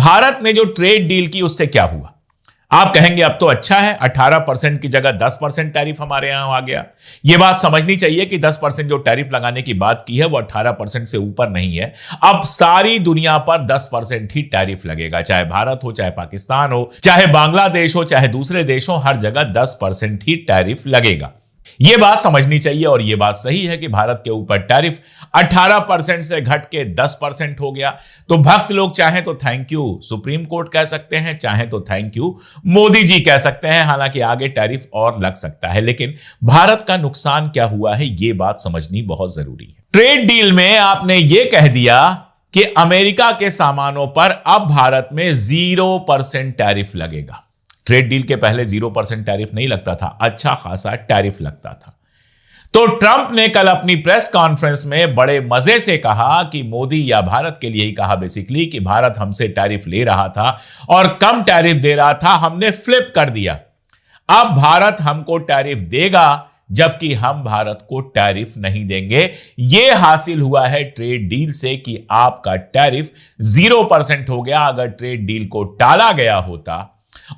भारत ने जो trade deal की उससे क्या हुआ? आप कहेंगे अब तो अच्छा है, 18% की जगह 10% टैरिफ हमारे यहां आ गया। यह बात समझनी चाहिए कि 10% जो टैरिफ लगाने की बात की है वो 18% से ऊपर नहीं है। अब सारी दुनिया पर 10% ही टैरिफ लगेगा, चाहे भारत हो, चाहे पाकिस्तान हो, चाहे बांग्लादेश हो, चाहे दूसरे देश हो, हर जगह 10% ही टैरिफ लगेगा। यह बात समझनी चाहिए और यह बात सही है कि भारत के ऊपर टैरिफ 18% से घट के 10% हो गया। तो भक्त लोग चाहें तो थैंक यू सुप्रीम कोर्ट कह सकते हैं, चाहें तो थैंक यू मोदी जी कह सकते हैं। हालांकि आगे टैरिफ और लग सकता है, लेकिन भारत का नुकसान क्या हुआ है यह बात समझनी बहुत जरूरी है। ट्रेड डील में आपने यह कह दिया कि अमेरिका के सामानों पर अब भारत में 0% टैरिफ लगेगा। ट्रेड डील के पहले 0% टैरिफ नहीं लगता था, अच्छा खासा टैरिफ लगता था। तो ट्रंप ने कल अपनी प्रेस कॉन्फ्रेंस में बड़े मजे से कहा कि मोदी, या भारत के लिए ही कहा बेसिकली, कि भारत हमसे टैरिफ ले रहा था और कम टैरिफ दे रहा था, हमने फ्लिप कर दिया। अब भारत हमको टैरिफ देगा जबकि हम भारत को टैरिफ नहीं देंगे। यह हासिल हुआ है ट्रेड डील से कि आपका टैरिफ 0% हो गया। अगर ट्रेड डील को टाला गया होता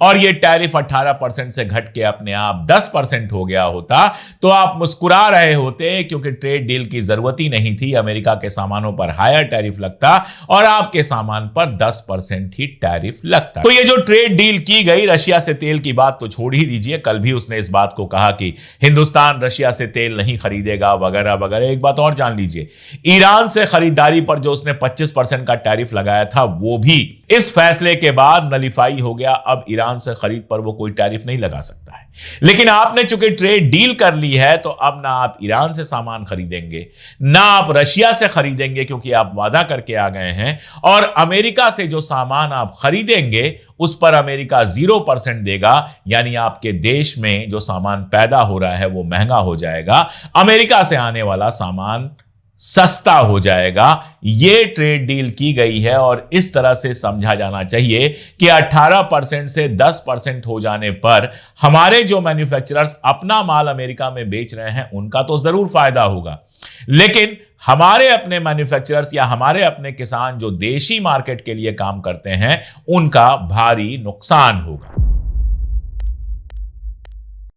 और यह टैरिफ 18% से घट के अपने आप 10% हो गया होता तो आप मुस्कुरा रहे होते, क्योंकि ट्रेड डील की जरूरत ही नहीं थी। अमेरिका के सामानों पर हायर टैरिफ लगता और आपके सामान पर 10% ही टैरिफ लगता। तो यह जो ट्रेड डील की गई, रशिया से तेल की बात तो छोड़ ही दीजिए। कल भी उसने इस बात को कहा कि हिंदुस्तान रशिया से तेल नहीं खरीदेगा वगैरह वगैरह। एक बात और जान लीजिए, ईरान से खरीदारी पर जो उसने 25% का टैरिफ लगाया था वो भी इस फैसले के बाद नलीफाई हो गया। अब ईरान से खरीद पर वो कोई टैरिफ नहीं लगा सकता है। लेकिन आपने चूंकि ट्रेड डील कर ली है तो अब ना आप ईरान से सामान खरीदेंगे, ना आप रशिया से खरीदेंगे, क्योंकि आप वादा करके आ गए हैं। और अमेरिका से जो सामान आप खरीदेंगे उस पर अमेरिका 0% देगा, यानी आपके देश में जो सामान पैदा हो रहा है वो महंगा हो जाएगा, अमेरिका से आने वाला सामान सस्ता हो जाएगा। यह ट्रेड डील की गई है और इस तरह से समझा जाना चाहिए कि 18% से 10% हो जाने पर हमारे जो मैन्युफैक्चरर्स अपना माल अमेरिका में बेच रहे हैं उनका तो जरूर फायदा होगा, लेकिन हमारे अपने मैन्युफैक्चरर्स या हमारे अपने किसान जो देशी मार्केट के लिए काम करते हैं उनका भारी नुकसान होगा।